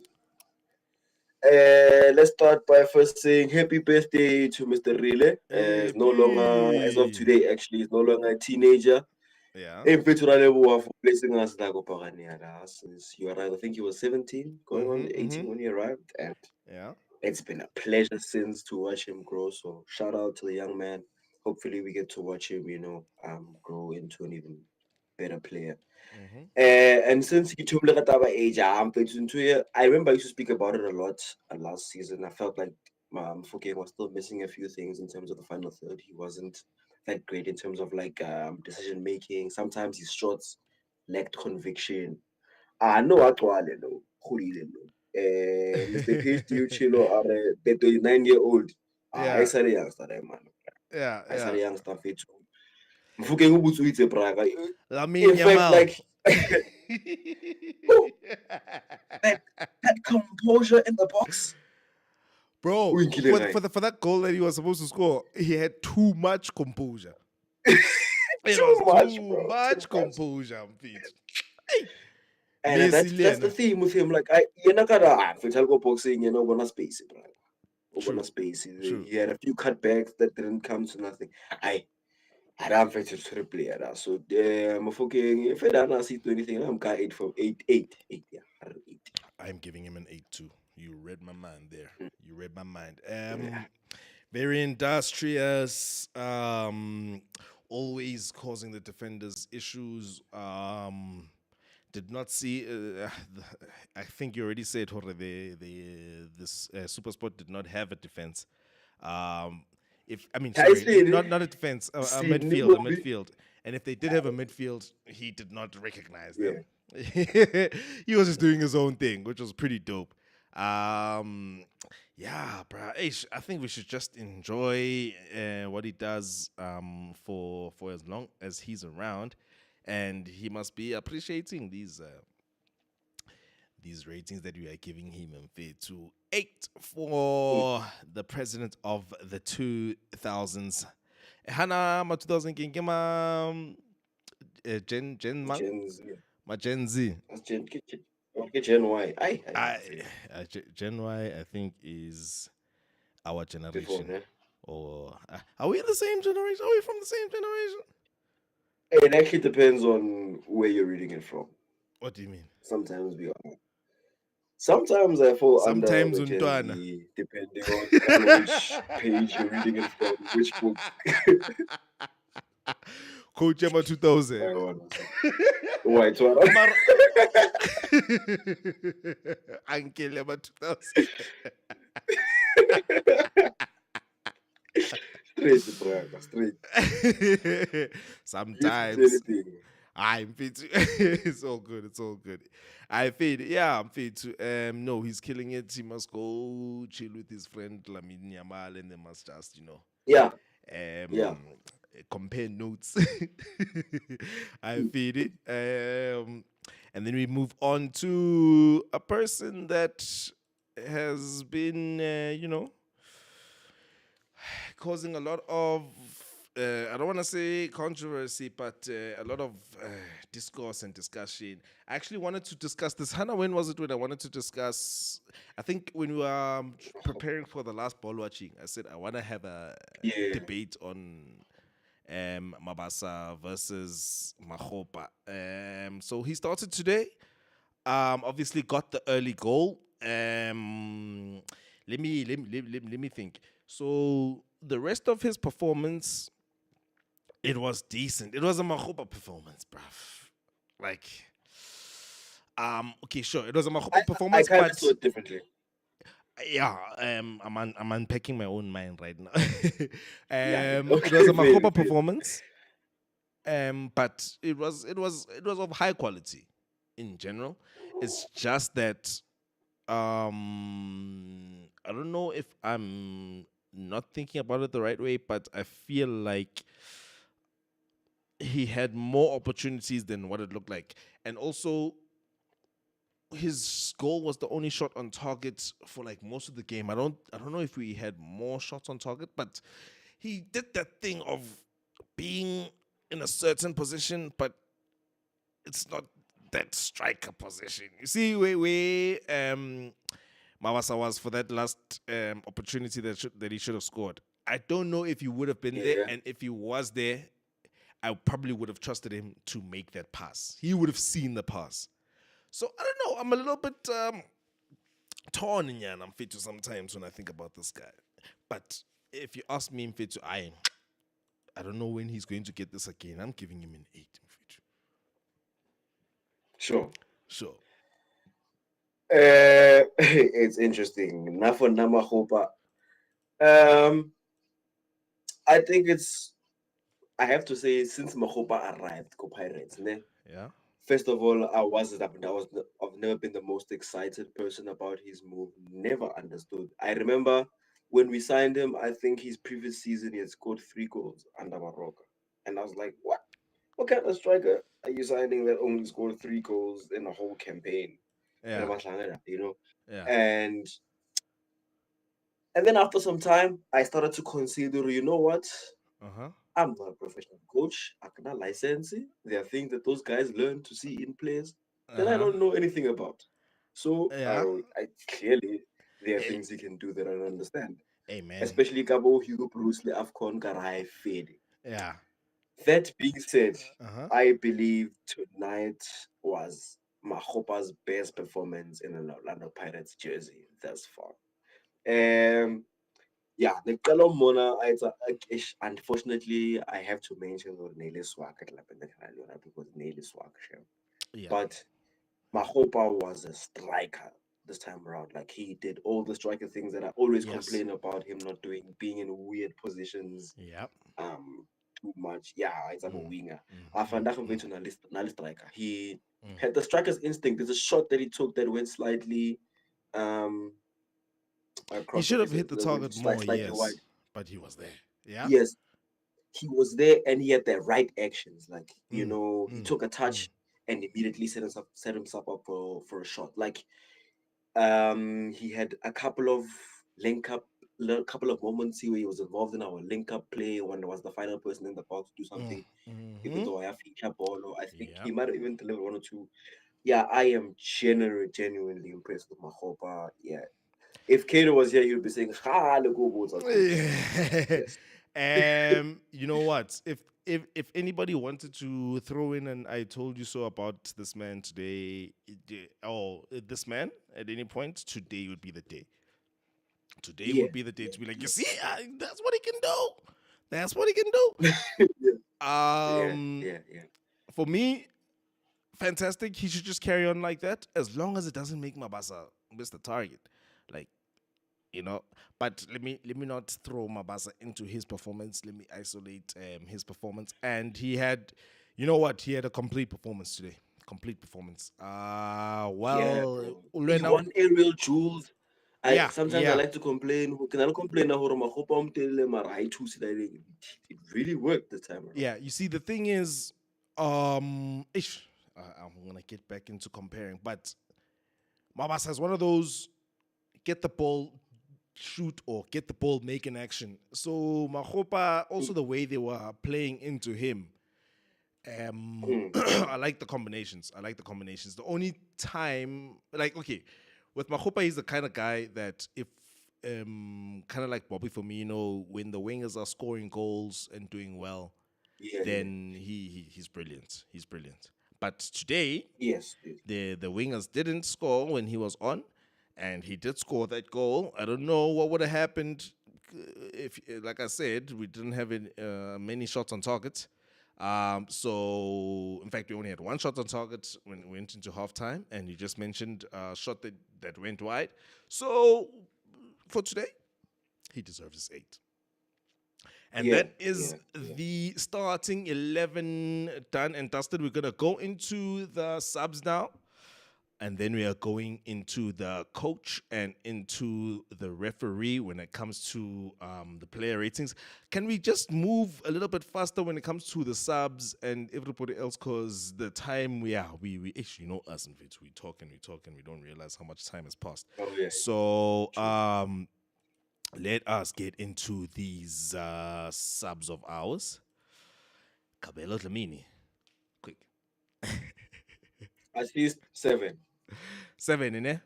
Let's start by first saying happy birthday to Mr. Rile. He's no longer, as of Happy. today, actually, he's no longer a teenager. Yeah. Hey, mfethu ra leboha for blessing us like Opagania. Since you arrived, I think he was 17, going on Mm-hmm. 18 when he arrived. And Yeah. it's been a pleasure since to watch him grow. So shout out to the young man. Hopefully we get to watch him, grow into an even better player. Mm-hmm. And since he took taba age, I remember I used to speak about it a lot last season. I felt like Fouke was still missing a few things in terms of the final third. He wasn't that great in terms of like decision making. Sometimes his shots lacked conviction. No, actually, no. Khulile, no. Mr. PhD Uchilo are the 29-year-old. I Yeah. said a youngster, man. Yeah. I said Yeah. a youngster, Fethu. Mfukeng o botse o itse Praga. In Lamine fact, Yamal. like whew, that that composure in the box. O Bro, nkile gae. for that goal that he was supposed to score, he had too much composure. It Too was much, too bro. Too much much. composure, Pete. Hey, And Messi that's the Lena. theme with him. Like I yena kada mfethu go boxing, bona space, bro. True, Bona space. true. He had a few cutbacks that didn't come to nothing. I I'm mfethu to player that. So Mofokeng, if I don't see to anything, I'm got 8 from 8. Yeah, 8. I'm giving him an 8 too. You read my mind there. Mm, You read my mind. yeah. Very industrious. Always causing the defenders issues. Did not see. I think you already said, Jorge, this SuperSport did not have a defense. If I mean, I sorry, see. not a defense, a See, midfield, a Nibobi. midfield. And if they did have a midfield, he did not recognize Yeah. them. He was just doing his own thing, which was pretty dope. Yeah, bro. I think we should just enjoy what he does for as long as he's around, and he must be appreciating these ratings that we are giving him in fair to 8 Mm, for the president of the 2000s. Hana ma 2000 Gen Mang Gen Z. ma Gen Z. That's okay, Gen Y. I I Gen Y I think is our before, generation. yeah. Or are we the same generation? Are we from the same generation? It actually depends on where you're reading it from. What do you mean? Sometimes we are. Sometimes I fall under Sometimes the Gen untwana. Z, depending on which page you're reading it from, which book. Coach Emma 2000. I want to say. White one. Mar- Uncle Emma 2000. Straight, Braga, straight. Hit Sometimes anything. I'm fit to it's all good, it's all good. I fit, yeah, I'm fit to no, he's killing it. He must go chill with his friend Lamine Yamal and they must just, Yeah, yeah. um compare notes. I feed it. And then we move on to a person that has been causing a lot of I don't want to say controversy, but a lot of discourse and discussion. I actually wanted to discuss this. Hannah, when was it when I wanted to discuss? I think when we were preparing for the last ball watching, I said I want to have a Yeah, debate on Mabasa versus Mahopa. So he started today. Obviously got the early goal. Let me think. So the rest of his performance, it was decent. It was a Mahopa performance, bruv. Like, okay, sure, it was a I Mahopa I performance, kind of saw but it differently. yeah, I'm unpacking my own mind right now. Yeah. It was Okay, a fair, Mahopa fair. performance, but it was of high quality in general. It's just that I don't know if I'm not thinking about it the right way, but I feel like he had more opportunities than what it looked like. And also his goal was the only shot on target for like most of the game. I don't know if we had more shots on target, but he did that thing of being in a certain position, but it's not that striker position. You see where Mawasa was for that last opportunity that he should have scored. I don't know if he would have been there, Yeah, and if he was there, I probably would have trusted him to make that pass. He would have seen the pass. So I don't know. I'm a little bit torn in yan. I'm fit to sometimes when I think about this guy. But if you ask me in fit to I don't know when he's going to get this again. I'm giving him an 8 in fit. sure. Sure. It's interesting. Nafo Namahopa. Um, I think it's. I have to say, since Mahopa arrived, Go Pirates, ne? Yeah. First of all, I've never been the most excited person about his move. Never understood. I remember when we signed him. I think his previous season he had scored 3 goals under Maroka, and I was like, "What? What kind of striker are you signing that only scored 3 goals in a whole campaign?" Yeah. You know, Yeah. and and then after some time, I started to consider, you know what? Uh huh. I'm not a professional coach. I cannot license it. There are things that those guys learn to see in players Uh that I huh. don't know anything about. So Yeah. I clearly there are Hey, things he can do that I don't understand. man. Especially Kabo Hugo Bruce Le Afcon Garai Fede. Yeah. That being said, Uh huh. I believe tonight was Mahopa's best performance in an Orlando Pirates jersey thus far. Um, yeah, the color Mona, unfortunately, I have to mention the Nelly Swag at La Pentecost because Nelly Swag. Yeah. But Mahopa was a striker this time around. Like he did all the striker things that I always Yes. complain about him not doing, being in weird positions, Yep. um, too much. Yeah, it's a Mm, winger. mm, I mm, found that mm, to Nali striker. He mm. had the striker's instinct. There's a shot that he took that went slightly um He across the should have face, hit the that went target more, slightly wide. yes, but he was there. Yeah. Yes, he was there and he had the right actions. Like, Mm, he mm, took a mm. touch and immediately set himself up for a shot. Like, he had a couple of link up, couple of moments where he was involved in our link up play when there was the final person in the box to do Mm, something. Even mm-hmm. though I have feature ball, or I think Yeah. he might have even delivered one or two. Yeah, I am genuinely impressed with Mahopa. Yeah, if Kato was here, he would be saying, "Ha, look who goes out good." Yes. You know what? If anybody wanted to throw in and I told you so about this man today, this man at any point, today would be the day. Today Yeah, would be the day yeah, to be like, you yeah, see, that's what he can do. That's what he can do. yeah, yeah, Um, yeah, yeah. for me, fantastic. He should just carry on like that as long as it doesn't make Mabasa miss the target. Like you know. But let me not throw Mabasa into his performance. Let me isolate his performance. And he had, you know what? He had a complete performance today. Complete performance. Yeah, Well, bro. He Ulwena, won aerial jewels. I yeah, sometimes I yeah, like to complain. Can I complain na hore makgopa a motelele mara ha e thuse like it really worked this time around. yeah. You see, the thing is, I'm gonna get back into comparing, but Mabasa is one of those get the ball, shoot, or get the ball, make an action. So Mahopa, also Mm, the way they were playing into him, mm, I like the combinations. I like the combinations. The only time, like, okay, with Mahopa, he's the kind of guy that if, kind of like Bobby Firmino, when the wingers are scoring goals and doing well, yeah, yeah. then he's brilliant. He's brilliant. But today, Yes, yes. the wingers didn't score when he was on, and he did score that goal. I don't know what would have happened if, like I said, we didn't have many shots on target. So in fact, we only had one shot on target when we went into halftime, and you just mentioned a shot that went wide. So for today, he deserves his 8. And Yeah, that is yeah, yeah. the starting 11 done and dusted. We're going to go into the subs now. And then we are going into the coach and into the referee when it comes to the player ratings. Can we just move a little bit faster when it comes to the subs and everybody else? Because the time we actually know us and we talk and we talk and we don't realize how much time has passed. Oh yeah, So true. let us get into these subs of ours. Cabello Dlamini, quick. At least 7. 7 in there.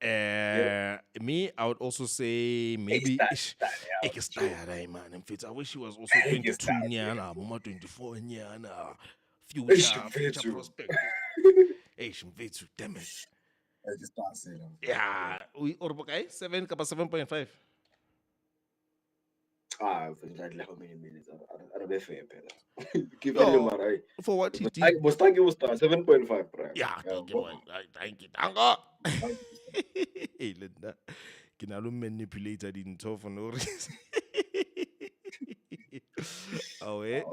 Yep. Me, I would also say Hey, maybe start, ish. start out. Ek is True. tired, man. In fact, I wish he was also Hey, 22 start. nyana, mama 24 nyana. Eish, Future mfethu. prospect. Hey, Shimvetsu, damn it. I just start saying them. Yeah, we or okay, 7 kapa 7.5. Mfethu, like how many minutes? I don't be fair, phela. Give any No, mara. for what he did. Mustaki will start 7.5, bro. Yeah, Yeah, thank you, man. Thank you. Thank God. Hey, Linda. Can I manipulate dintho for no reason? Oh, wait.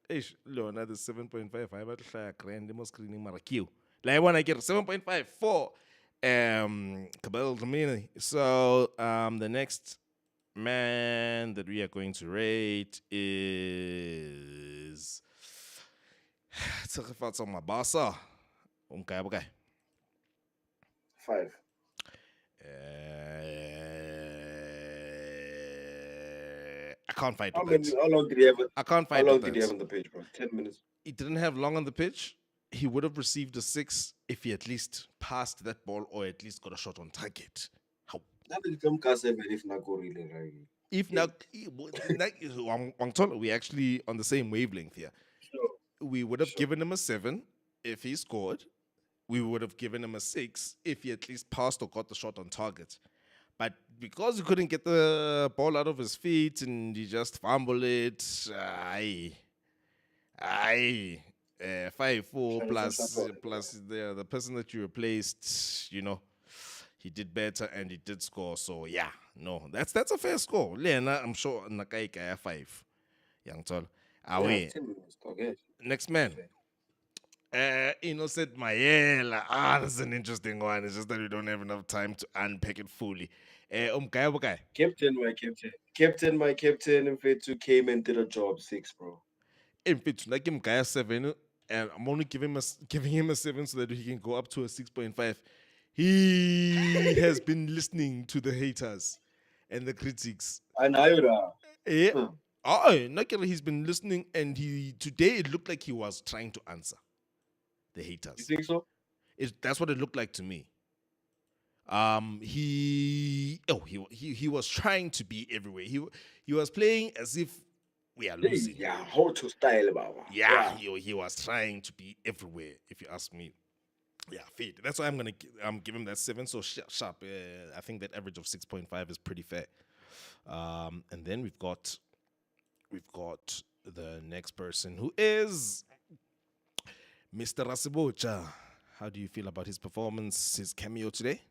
Ish, Leona, the 7.5. I about to try a grand demo screening Marakio. Like I want to get 7.5 for Cabell Domini. So the next man that we are going to rate is Tshegefatso Mabasa. Okay. 5. I can't fight How with many? that. How long did he have? I can't How fight with long did he have that. on the page, bro? 10 minutes. He didn't have long on the pitch. He would have received a 6 if he at least passed that ball or at least got a shot on target. How? That will come ka 7 if not go really, right? If not, we actually on the same wavelength here. Sure, We would have sure. given him a 7 if he scored. We would have given him a 6 if he at least passed or got the shot on target. But because he couldn't get the ball out of his feet and he just fumbled it, I 5-4 plus the person that you replaced, he did better and he did score. So yeah, no, that's a fair score. Lena, I'm sure Nakaika 5. Young tall. Yeah, Away. 10 minutes. Okay. Next That's man. fair. Innocent Mayela. That's an interesting one. It's just that we don't have enough time to unpack it fully. Okay. My captain, in fact, who came and did a job 6, bro. In fact, like him guy 7, and I'm only giving him a 7 so that he can go up to a 6.5. He has been listening to the haters and the critics. And Ayura. Yeah. Huh. Oh, he's been listening, and he today it looked like he was trying to answer the You haters. think so? That's what it looked like to me. He was trying to be everywhere. He was playing as if we are Hey, losing. yeah, how to style, Baba. Yeah, Yeah. he was trying to be everywhere. If you ask me, yeah, fit. That's why I'm give him that 7. So sharp. I think that average of 6.5 is pretty fair. And then we've got the next person who is Mr. Rasibocha. How do you feel about his performance, his cameo today?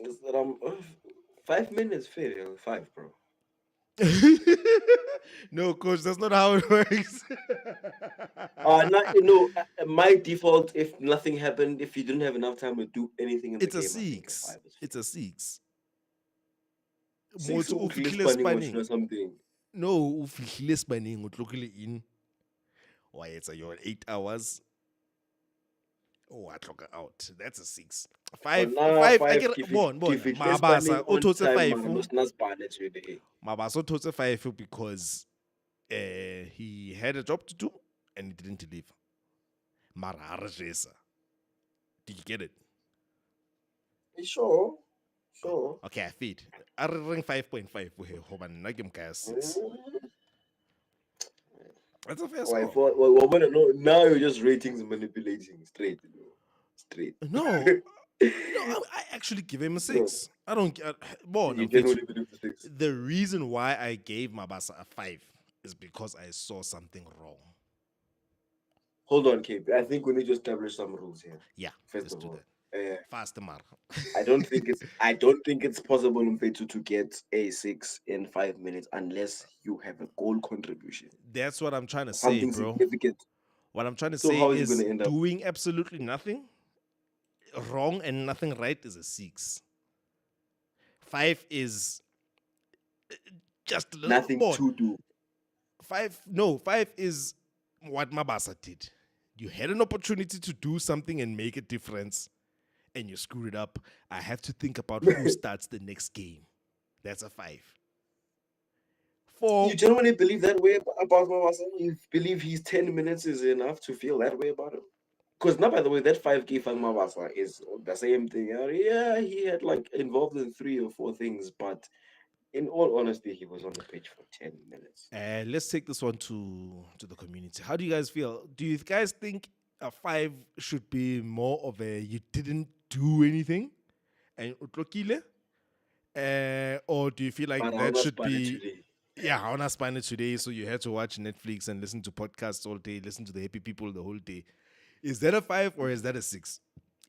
Is that 5 minutes fair, five, bro. No, coach, that's not how it works. Not no. My default, if nothing happened, if you didn't have enough time to do anything in the It's a game, I think a six. five is fair. It's a six. Six Motho o usually fihlile spanning watching spanning. or something. No, o fihlile spanning o tlogile in. Why it's your 8 hours. Oh, I clock out. That's a six. Or Five, now five. I five get bon. give it less spanning Mabasa o on thotse time, five. man. No snas spanning today. Mabasa o thotse five because he had a job to do and he didn't deliver. Mara ha re jesa. Did you get it? Sure, sure. Okay, I feed. I ring 5.5 for here. Hold on, I give him 6. Mm. That's a fair Why score. for no, now you're just ratings manipulating straight, straight. No, no, I actually give him a No, 6. I don't get. Bon, you I'm fit. genuinely believe the six. The reason why I gave Mabasa a 5 is because I saw something wrong. Hold on, Cape. I think we need to establish some rules here. Yeah, First let's of do all, that. uh, Faster, Mar. I don't think it's possible Mfethu to get a 6 in 5 minutes unless you have a goal contribution, That's what I'm trying to say, something bro. significant. What I'm trying to So say how is it going is to end up? doing absolutely nothing wrong and nothing right is a 6. 5 is just a little Nothing more. to do. 5 is what Mabasa did. You had an opportunity to do something and make a difference, and you screwed it up. I have to think about who starts the next game. That's a 5. You 4, genuinely believe that way about Mawasa? You believe his 10 minutes is enough to feel that way about him? Because now, by the way, that 5K Fang Mawasa is the same thing. Yeah, he had like involved in 3 or 4 things, but in all honesty, he was on the pitch for 10 minutes. let's take this one to the community. How do you guys feel? Do you guys think a 5 should be more of a you didn't do anything and utlokile? Or do you feel like But how that does should Spanish be, today? yeah, how not Spanish today, so you had to watch Netflix and listen to podcasts all day, listen to the happy people the whole day? Is that a 5 or is that a 6?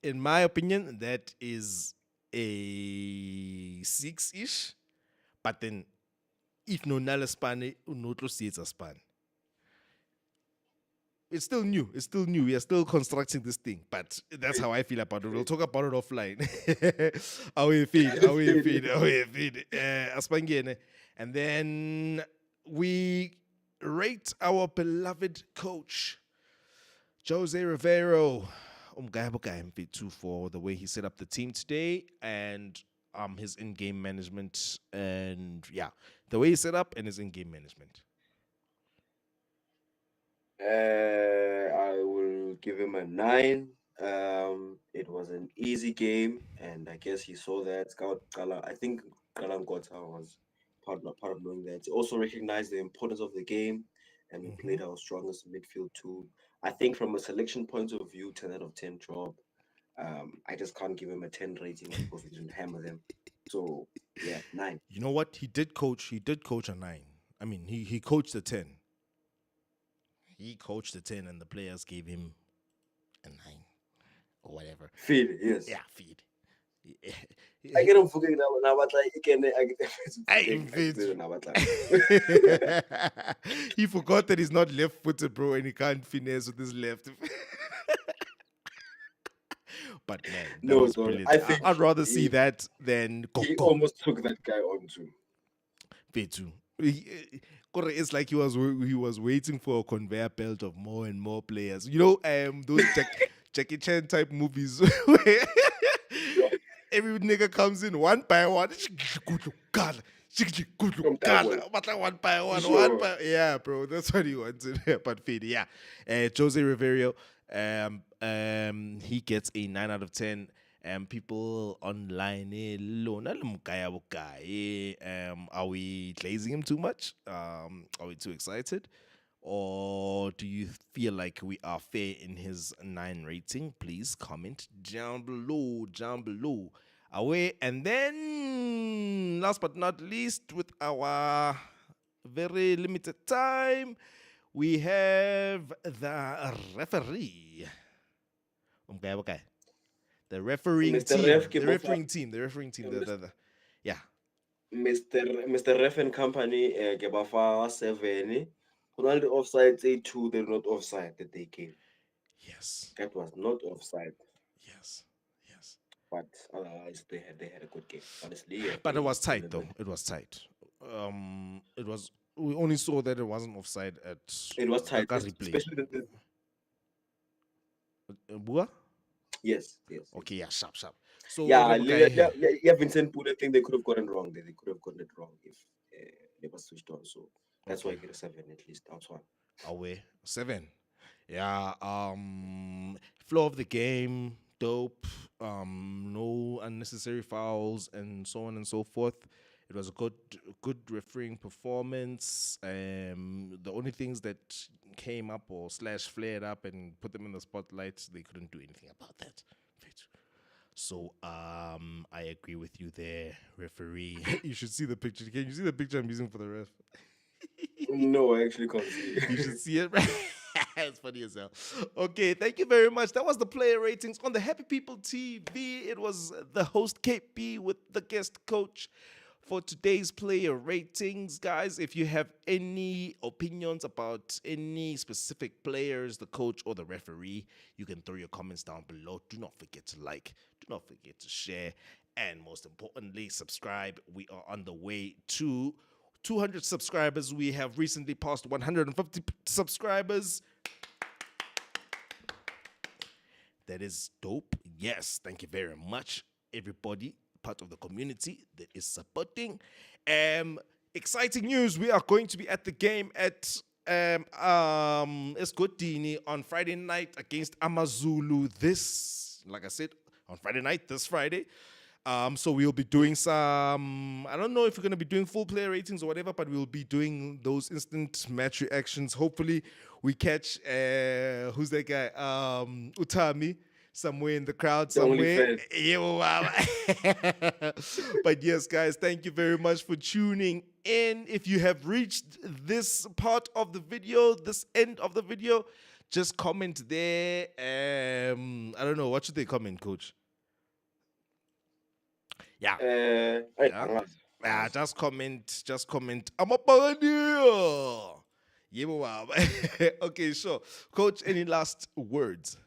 In my opinion, that is a 6-ish. But then, if no nala span, unotro see it's a span. It's still new. It's still new. We are still constructing this thing, but that's how I feel about it. We'll talk about it offline. How we feed, how we feed, how we feed. Aspangene. And then we rate our beloved coach, Jose Rivero, for the way he set up the team today and his in-game management and yeah, the way he set up and his in-game management. I will give him a 9. It was an easy game, and I guess he saw that. I think Kalan Kota was part of knowing that. He also recognized the importance of the game, and we Mm-hmm. played our strongest midfield too. I think from a selection point of view, 10 out of 10 job. I just can't give him a 10 rating because we didn't hammer them. So yeah, 9. You know what? He did coach. He did coach a 9. I mean, he coached a 10. He coached a 10, and the players gave him a 9 or whatever. Feed, yes. Yeah, feed. I get him fucking now, but like again, I get He forgot that he's not left-footed, bro, and he can't finesse with his left. But man, that No, was Don. brilliant. I think I'd rather see he that than he Coco. almost took that guy on too. Betu. It's like he was waiting for a conveyor belt of more and more players. You know, those Jackie Chan type movies where every nigga comes in one by one. From Taiwan. One by one, Sure. yeah, bro. That's what he wanted. But Fede, yeah. Jose Rivero, he gets a 9 out of 10. People online, are we glazing him too much? Are we too excited? Or do you feel like we are fair in his 9 rating? Please comment down below, down below. Away. And then, last but not least, with our very limited time, we have the referee. Okay. The refereeing Mr. Ref team. ke The bofa refereeing team. The refereeing team. Yeah. Mr. Ref and Company ke ba fa 7. Go na le offside say 2, they're not offside that they gave. Yes. That was not offside, Yes. Yes. but otherwise they had a good game. Honestly, yeah, But it they was tight though. delivered. It was tight. It was. We only saw that it wasn't offside at It was the tight, replay. especially the Bua? yes, yes, yes. Okay, yeah, sharp. So Yeah, Rebukai. yeah, Vincent Poole, I think they could have gotten wrong there. They could have gotten it wrong if they were switched on. So that's why I Okay. get a 7 at least. That's one. Away. 7. Yeah. Flow of the game, dope. No unnecessary fouls and so on and so forth. It was a good refereeing performance. The only things that came up or slash flared up and put them in the spotlight, they couldn't do anything about that. So I agree with you there, referee. You should see the picture. Can you see the picture I'm using for the ref? No, I actually can't see. You should see it. It's funny as hell. Okay, thank you very much. That was the player ratings on the Happy People TV. It was the host KP with the guest coach for today's player ratings. Guys, if you have any opinions about any specific players, the coach or the referee, you can throw your comments down below. Do not forget to like, do not forget to share, and most importantly, subscribe. We are on the way to 200 subscribers. We have recently passed 150 subscribers. That is dope. Yes, thank you very much, everybody, part of the community that is supporting. Exciting news. We are going to be at the game at Escotini on Friday night against Amazulu. Like I said, on Friday night, this Friday. So we'll be doing some, I don't know if we're going to be doing full player ratings or whatever, but we'll be doing those instant match reactions. Hopefully we catch, who's that guy? Utami, somewhere in the crowd, The only somewhere. fan. Yeah, wow. But yes, guys, thank you very much for tuning in. If you have reached this part of the video, this end of the video, just comment there. I don't know. What should they comment, coach? Yeah. Yeah. Angazi. Just comment. I'm a Buccaneer. Yeah, wow. Okay, sure. Coach, any last words?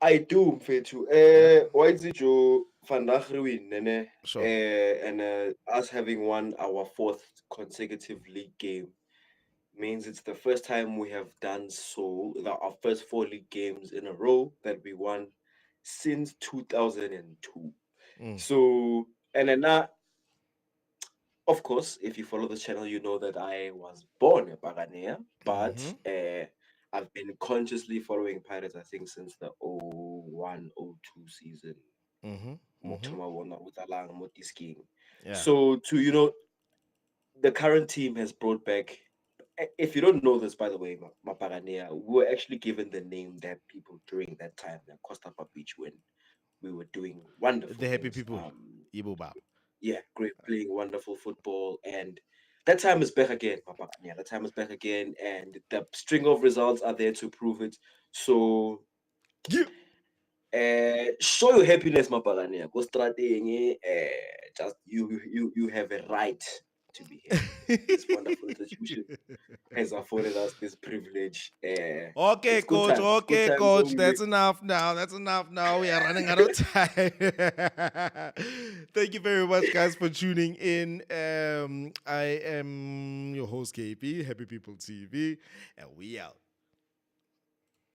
I do, Mfethu. Yeah, Why is it you vandaag win, nene? sure. And us having won our 4th consecutive league game means it's the first time we have done so. Our first 4 league games in a row that we won since 2002. Mm. So, and then now, of course, if you follow the channel, you know that I was born a Buccaneer, but Mm-hmm. I've been consciously following Pirates, I think, since the 01-02 season. Mm-hmm. Mm-hmm. Motho wa bona o tlalang mo disking. Yeah. So, the current team has brought back. If you don't know this, by the way, Mapagania, we were actually given the name that people during that time, the Costa Beach, when we were doing wonderful The happy things. people. Ibo Bab. Yeah, great, playing wonderful football, and that time is back again, Mapagania. That time is back again, and the string of results are there to prove it. So, Yeah. show your happiness, Mapagania. Go strategy. Just you have a right to be happy. This wonderful institution has afforded us this privilege. Okay, It's good coach. times. Good Okay, times coach. only. That's enough now. That's enough now. We are running out of time. Thank you very much, guys, for tuning in. I am your host, KP, Happy People TV, and we out.